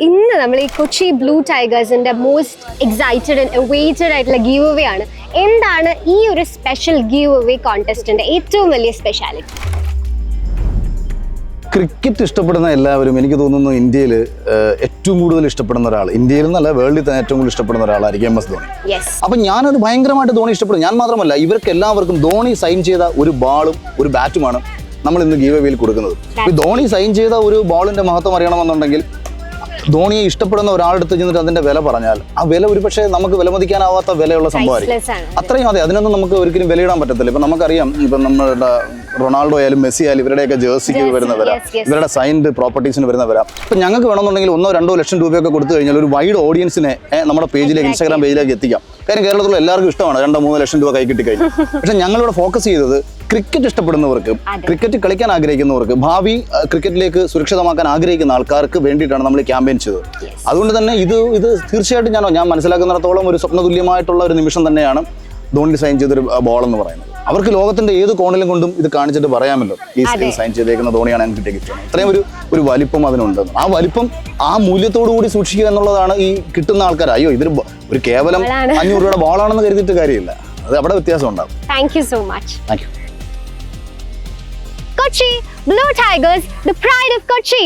ഇന്ന് നമ്മൾ ഈ കൊച്ചി ബ്ലൂ ടൈഗേഴ്സിന്റെ മോസ്റ്റ് എക്സൈറ്റഡ് ആൻഡ് അവൈറ്റഡ് ആയിട്ടുള്ള ഗീവ് അവേ ആണ്. എന്താണ് ഈ ഒരു സ്പെഷ്യൽ ഗീവ് അവേ കോൺടെസ്റ്റിന്റെ ഏറ്റവും വലിയ സ്പെഷ്യാലിറ്റി? ക്രിക്കറ്റ് ഇഷ്ടപ്പെടുന്ന എല്ലാവരും എനിക്ക് തോന്നുന്നു ഇന്ത്യയിൽ ഏറ്റവും കൂടുതൽ ഇഷ്ടപ്പെടുന്ന ഒരാൾ, ഇന്ത്യയിൽ നിന്നല്ല വേൾഡിൽ തന്നെ ഏറ്റവും കൂടുതൽ ഇഷ്ടപ്പെടുന്ന ഒരാളായിരിക്കും MS ധോണി. അപ്പം ഞാനത് ഭയങ്കരമായിട്ട് ധോണി ഇഷ്ടപ്പെടും. ഞാൻ മാത്രമല്ല, ഇവർക്ക് എല്ലാവർക്കും ധോണി സൈൻ ചെയ്ത ഒരു ബാളും ഒരു ബാറ്റുമാണ് നമ്മൾ ഇന്ന് ഗീവ് അവേയിൽ കൊടുക്കുന്നത്. ധോണി സൈൻ ചെയ്ത ഒരു ബോളിന്റെ മഹത്വം അറിയണമെന്നുണ്ടെങ്കിൽ ധോണിയെ ഇഷ്ടപ്പെടുന്ന ഒരാളുടെ അടുത്ത് ചെന്നിട്ട് അതിന്റെ വില പറഞ്ഞാൽ ആ വില ഒരു പക്ഷേ നമുക്ക് വിലമതിക്കാനാവാത്ത വിലയുള്ള സംഭവമായിരിക്കും. അത്രയും അതെ, അതിനൊന്നും നമുക്ക് ഒരിക്കലും വിലയിടാൻ പറ്റത്തില്ല. ഇപ്പം നമുക്കറിയാം, ഇപ്പം നമ്മളുടെ റൊണാൾഡോ ആയാലും മെസ്സി ആയാലും ഇവരുടെയൊക്കെ ജേഴ്സിക്ക് വരുന്ന വില, ഇവരുടെ സൈൻഡ് പ്രോപ്പർട്ടീസിന് വരുന്ന വില. ഇപ്പം ഞങ്ങൾക്ക് വേണമെന്നുണ്ടെങ്കിൽ 1-2 ലക്ഷം രൂപയൊക്കെ കൊടുത്തു കഴിഞ്ഞാൽ ഒരു വൈഡ് ഓഡിയൻസിനെ നമ്മുടെ പേജിലേക്ക്, ഇൻസ്റ്റാഗ്രാം പേജിലേക്ക് എത്തിക്കാം. കാര്യം കേരളത്തിലുള്ള എല്ലാവർക്കും ഇഷ്ടമാണ് 2-3 ലക്ഷം രൂപ കൈ കിട്ടിക്കഴിഞ്ഞു. പക്ഷെ ഞങ്ങളിവിടെ ഫോക്കസ് ചെയ്തത് ക്രിക്കറ്റ് ഇഷ്ടപ്പെടുന്നവർക്ക്, ക്രിക്കറ്റ് കളിക്കാൻ ആഗ്രഹിക്കുന്നവർക്ക്, ഭാവി ക്രിക്കറ്റിലേക്ക് സുരക്ഷിതമാക്കാൻ ആഗ്രഹിക്കുന്ന ആൾക്കാർക്ക് വേണ്ടിയിട്ടാണ് നമ്മൾ ക്യാമ്പയിൻ ചെയ്തത്. അതുകൊണ്ട് തന്നെ ഇത് തീർച്ചയായിട്ടും ഞാൻ മനസ്സിലാക്കുന്നിടത്തോളം ഒരു സ്വപ്നതുല്യമായിട്ടുള്ള ഒരു നിമിഷം തന്നെയാണ് ധോണി സൈൻ ചെയ്തൊരു ബോൾ എന്ന് പറയുന്നത്. അവർക്ക് ലോകത്തിന്റെ ഏത് കോണിലും കൊണ്ടും ഇത് കാണിച്ചിട്ട് പറയാമല്ലോ, ഈ സൈൻ ചെയ്തേക്കുന്ന ധോണിയാണ് എനിക്ക് കിട്ടിയ ഗിഫ്റ്റ്. അത്രയും ഒരു വലിപ്പം അതിനുണ്ട്. ആ വലിപ്പം, ആ മൂല്യത്തോടു കൂടി സൂക്ഷിക്കുക എന്നുള്ളതാണ് ഈ കിട്ടുന്ന ആൾക്കാർ. അയ്യോ, ഇതൊരു ഒരു കേവലം 500 രൂപയുടെ ബോളാണെന്ന് കരുതിയിട്ട് കാര്യമില്ല. അത് അവിടെ വ്യത്യാസം ഉണ്ടാവും. Thank you so much. Thank you. Kochi Blue Tigers, the pride of Kochi.